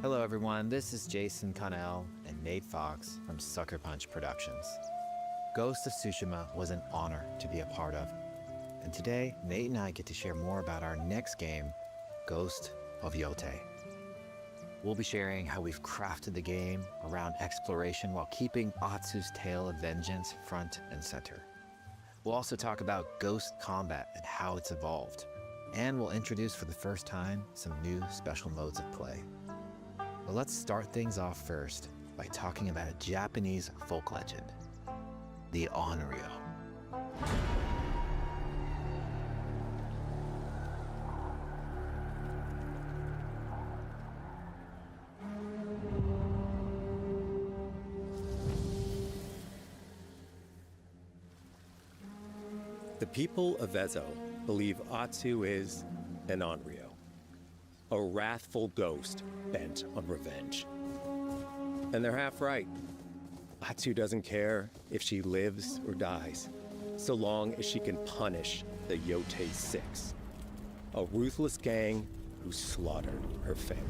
Hello everyone, this is Jason Connell and Nate Fox from Sucker Punch Productions. Ghost of Tsushima was an honor to be a part of. And today, Nate and I get to share more about our next game, Ghost of Yotei. We'll be sharing how we've crafted the game around exploration while keeping Atsu's tale of vengeance front and center. We'll also talk about ghost combat and how it's evolved. And we'll introduce for the first time some new special modes of play. But let's start things off first by talking about a Japanese folk legend, the Onryo. The people of Ezo believe Atsu is an Onryo, a wrathful ghost bent on revenge. And they're half right. Atsu doesn't care if she lives or dies, so long as she can punish the Yotei 6, a ruthless gang who slaughtered her family.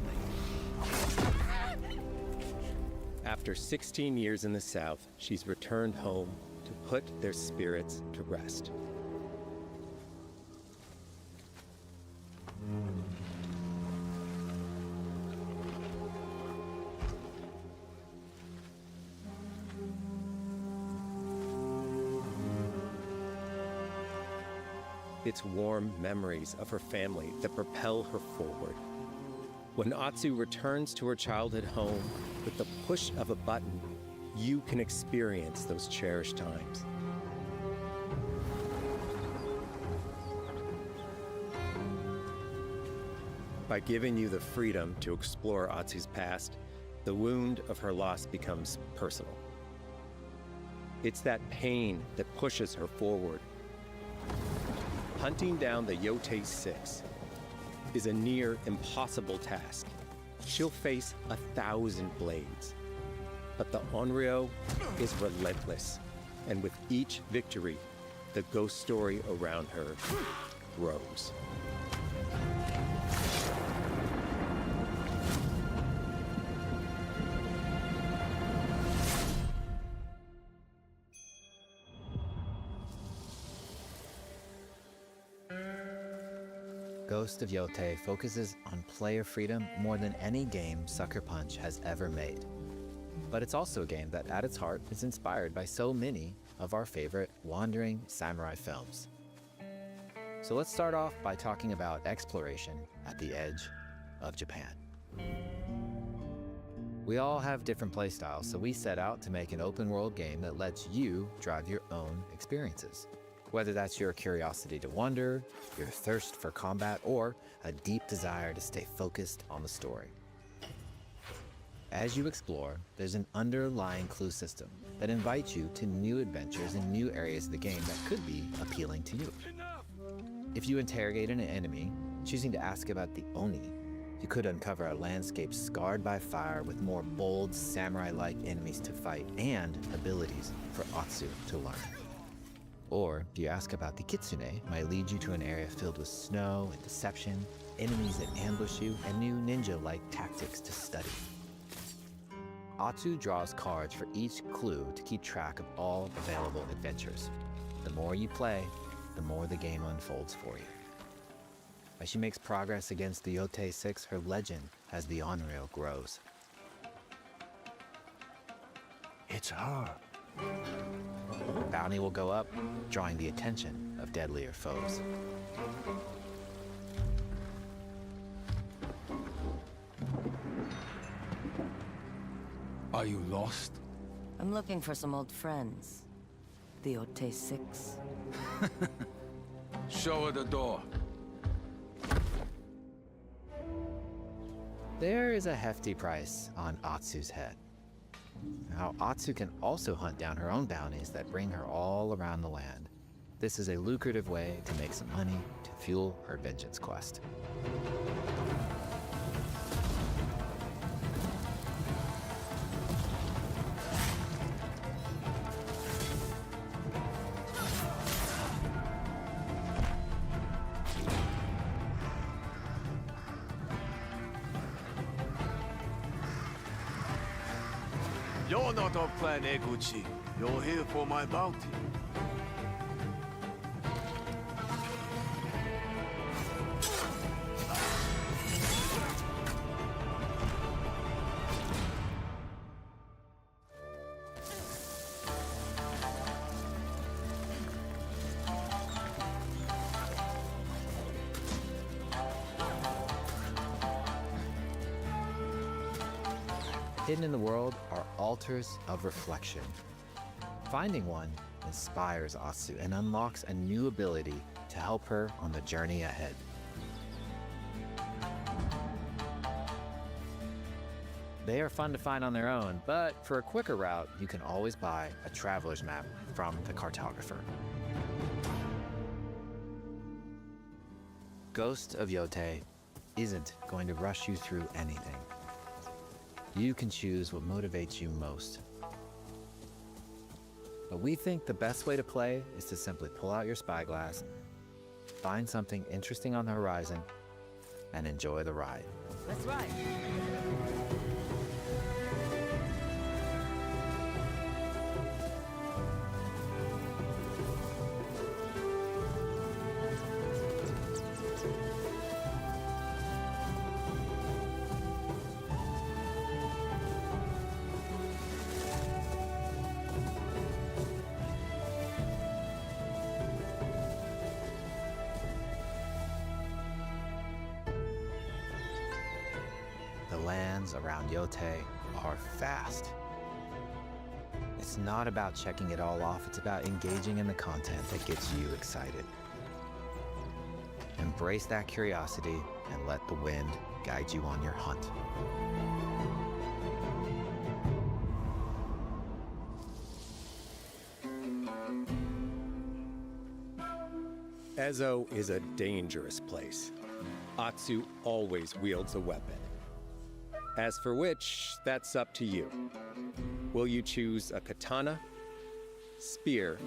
After 16 years in the South, she's returned home to put their spirits to rest. It's warm memories of her family that propel her forward. When Atsu returns to her childhood home, with the push of a button, you can experience those cherished times. By giving you the freedom to explore Atsu's past, the wound of her loss becomes personal. It's that pain that pushes her forward. Hunting down the Yotei 6 is a near impossible task. She'll face 1,000 blades. But the Onryo is relentless, and with each victory, the ghost story around her grows. Ghost of Yotei focuses on player freedom more than any game Sucker Punch has ever made. But it's also a game that at its heart is inspired by so many of our favorite wandering samurai films. So let's start off by talking about exploration at the edge of Japan. We all have different playstyles, so we set out to make an open world game that lets you drive your own experiences. Whether that's your curiosity to wander, your thirst for combat, or a deep desire to stay focused on the story. As you explore, there's an underlying clue system that invites you to new adventures in new areas of the game that could be appealing to you. If you interrogate an enemy, choosing to ask about the Oni, you could uncover a landscape scarred by fire with more bold, samurai-like enemies to fight and abilities for Atsu to learn. Or, if you ask about the Kitsune, might lead you to an area filled with snow and deception, enemies that ambush you, and new ninja-like tactics to study. Atsu draws cards for each clue to keep track of all available adventures. The more you play, the more the game unfolds for you. As she makes progress against the Yotei 6, her legend as the Onryo grows. It's her. Bounty will go up, drawing the attention of deadlier foes. Are you lost? I'm looking for some old friends. The Yotei 6. Show her the door. There is a hefty price on Atsu's head. Now, Atsu can also hunt down her own bounties that bring her all around the land. This is a lucrative way to make some money to fuel her vengeance quest. You're not of Clan Eguchi. You're here for my bounty. Hidden in the world are altars of reflection. Finding one inspires Atsu and unlocks a new ability to help her on the journey ahead. They are fun to find on their own, but for a quicker route, you can always buy a traveler's map from the cartographer. Ghost of Yotei isn't going to rush you through anything. You can choose what motivates you most. But we think the best way to play is to simply pull out your spyglass, find something interesting on the horizon, and enjoy the ride. Let's ride. The lands around Yotei are vast. It's not about checking it all off, it's about engaging in the content that gets you excited. Embrace that curiosity and let the wind guide you on your hunt. Ezo is a dangerous place. Atsu always wields a weapon. As for which, that's up to you. Will you choose a katana, spear,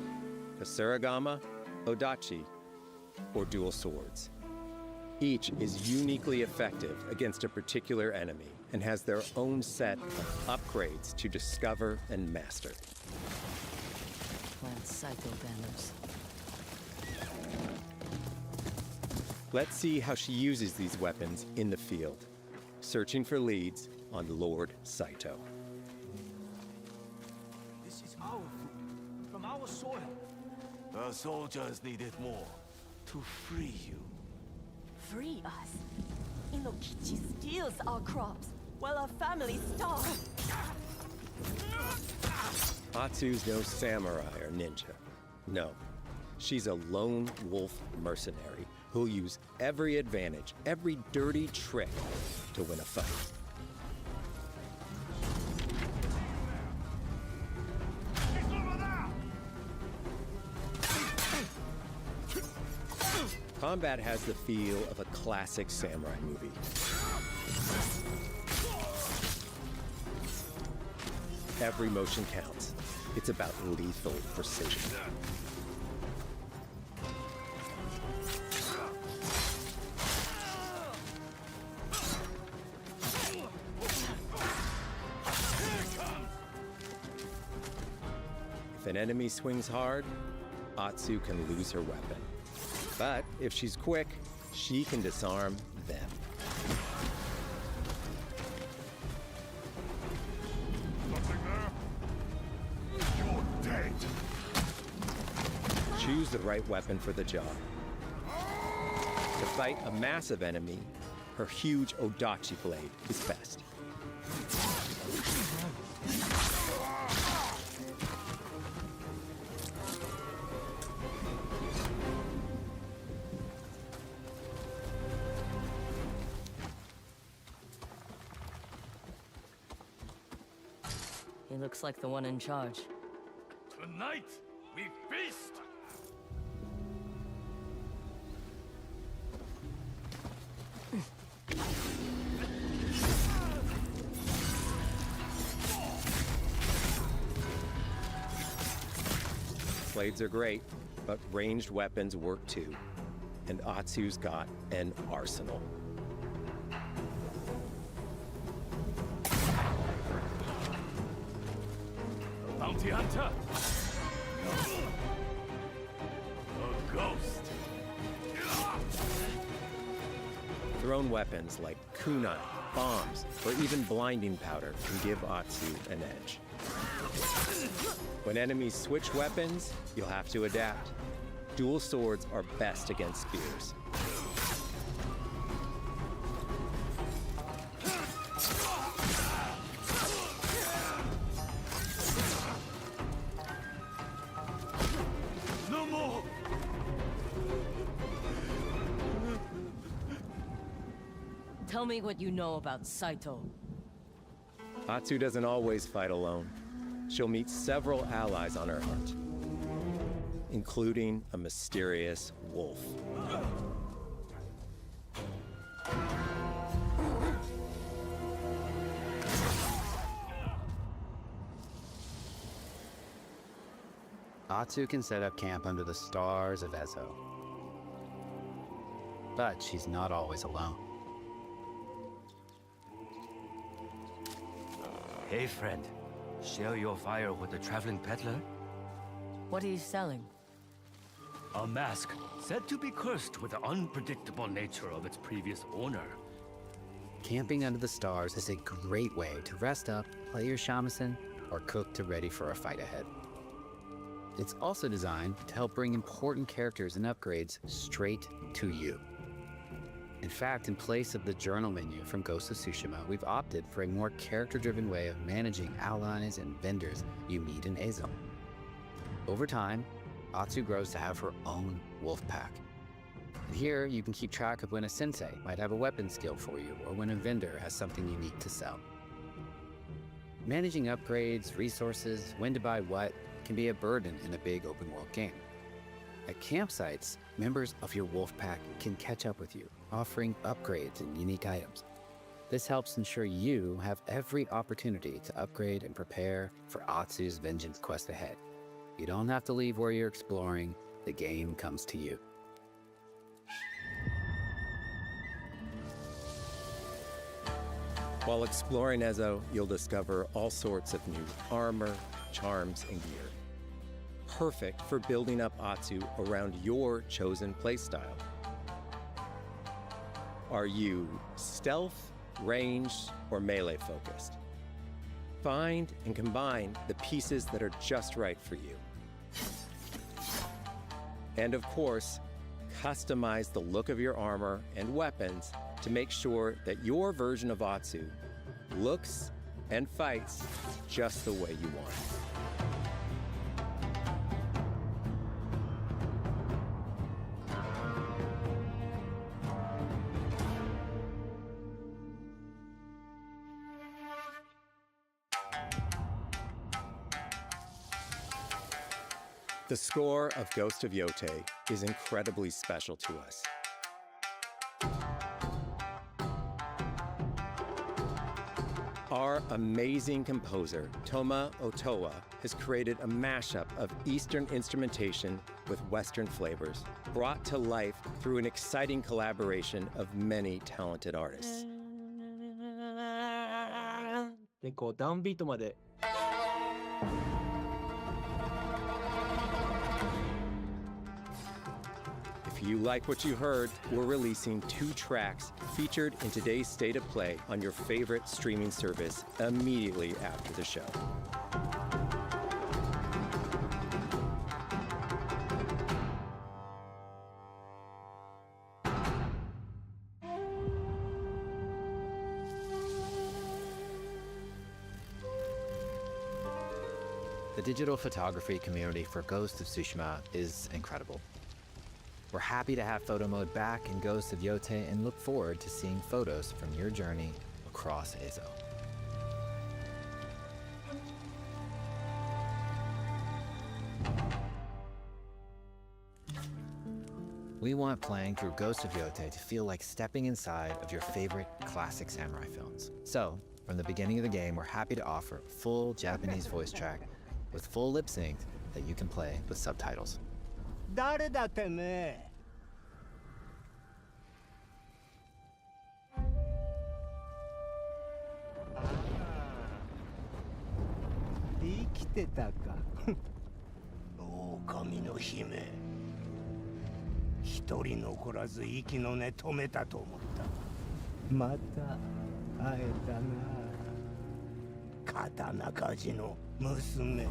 a surigama, odachi, or dual swords? Each is uniquely effective against a particular enemy and has their own set of upgrades to discover and master. Plant Saito banners. Let's see how she uses these weapons in the field, searching for leads on Lord Saito. This is our food, from our soil. The soldiers need it more to free you. Free us. Inokichi steals our crops while our families starve. Atsu's no samurai or ninja. No, she's a lone wolf mercenary who'll use every advantage, every dirty trick to win a fight. Combat has the feel of a classic samurai movie. Every motion counts. It's about lethal precision. If an enemy swings hard, Atsu can lose her weapon. But if she's quick, she can disarm them. Nothing there? You're dead. Choose the right weapon for the job. To fight a massive enemy, her huge odachi blade is best. He looks like the one in charge. Tonight, we feast. Blades are great, but ranged weapons work too. And Atsu's got an arsenal. bounty hunter. A ghost. Thrown weapons like kunai, bombs, or even blinding powder can give Atsu an edge. When enemies switch weapons, you'll have to adapt. Dual swords are best against spears. No more. Tell me what you know about Saito. Atsu doesn't always fight alone. She'll meet several allies on her hunt, including a mysterious wolf. Atsu can set up camp under the stars of Ezo. But she's not always alone. Hey, friend. Share your fire with the traveling peddler? What are you selling? A mask said to be cursed with the unpredictable nature of its previous owner. Camping under the stars is a great way to rest up, play your shamisen, or cook to ready for a fight ahead. It's also designed to help bring important characters and upgrades straight to you. In fact, in place of the journal menu from Ghost of Tsushima, we've opted for a more character-driven way of managing allies and vendors you meet in Ezo. Over time, Atsu grows to have her own wolf pack. Here, you can keep track of when a sensei might have a weapon skill for you, or when a vendor has something unique to sell. Managing upgrades, resources, when to buy what, can be a burden in a big open-world game. At campsites, members of your wolf pack can catch up with you, offering upgrades and unique items. This helps ensure you have every opportunity to upgrade and prepare for Atsu's vengeance quest ahead. You don't have to leave where you're exploring, the game comes to you. While exploring Ezo, you'll discover all sorts of new armor, charms, and gear. Perfect for building up Atsu around your chosen playstyle. Are you stealth, ranged, or melee focused? Find and combine the pieces that are just right for you. And of course, customize the look of your armor and weapons to make sure that your version of Atsu looks and fights just the way you want. The score of Ghost of Yotei is incredibly special to us. Our amazing composer, Toma Otoa, has created a mashup of Eastern instrumentation with Western flavors, brought to life through an exciting collaboration of many talented artists. でこうダウンビートまで If you like what you heard, we're releasing 2 tracks featured in today's State of Play on your favorite streaming service immediately after the show. The digital photography community for Ghost of Tsushima is incredible. We're happy to have photo mode back in Ghost of Yotei and look forward to seeing photos from your journey across Ezo. We want playing through Ghost of Yotei to feel like stepping inside of your favorite classic samurai films. So, from the beginning of the game, we're happy to offer a full Japanese voice track with full lip sync that you can play with subtitles. 誰だてめえ DK 来てたか。狼の姫。一人残らず息の根止めたと思った。また会えたな。刀鍛冶の娘。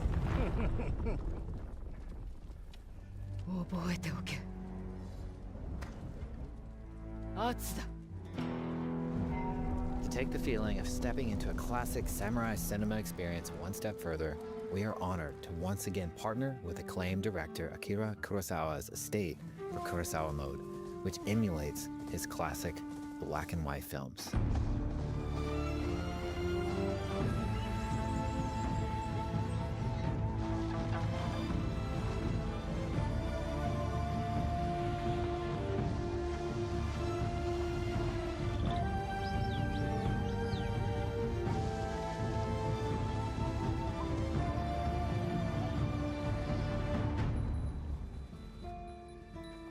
覚えておけ。圧だ。To take the feeling of stepping into a classic samurai cinema experience one step further, we are honored to once again partner with acclaimed director Akira Kurosawa's estate for Kurosawa Mode, which emulates his classic black and white films.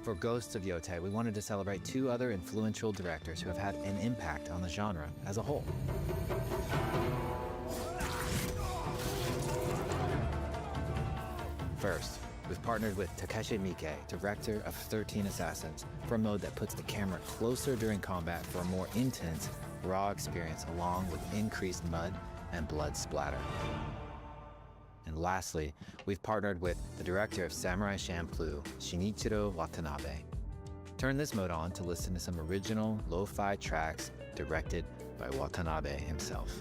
For Ghost of Yotei, we wanted to celebrate two other influential directors who have had an impact on the genre as a whole. First, we've partnered with Takeshi Miike, director of 13 Assassins, for a mode that puts the camera closer during combat for a more intense, raw experience along with increased mud and blood splatter. And lastly, we've partnered with the director of Samurai Champloo, Shinichiro Watanabe. Turn this mode on to listen to some original lo-fi tracks directed by Watanabe himself.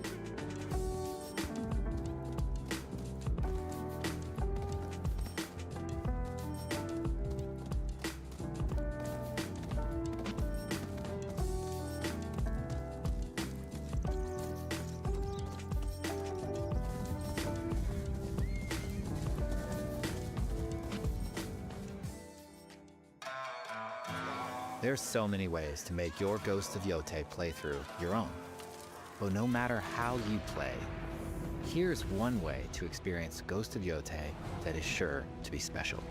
There's so many ways to make your Ghost of Yotei playthrough your own. But no matter how you play, here's one way to experience Ghost of Yotei that is sure to be special.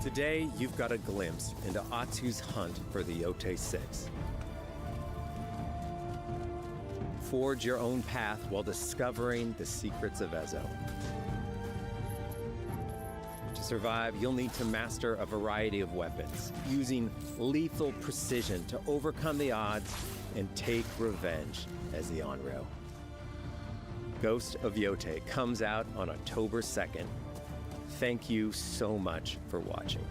Today, you've got a glimpse into Atsu's hunt for the Yotei 6. Forge your own path while discovering the secrets of Ezo. To survive, you'll need to master a variety of weapons, using lethal precision to overcome the odds and take revenge as the Onryo. Ghost of Yotei comes out on October 2nd. Thank you so much for watching.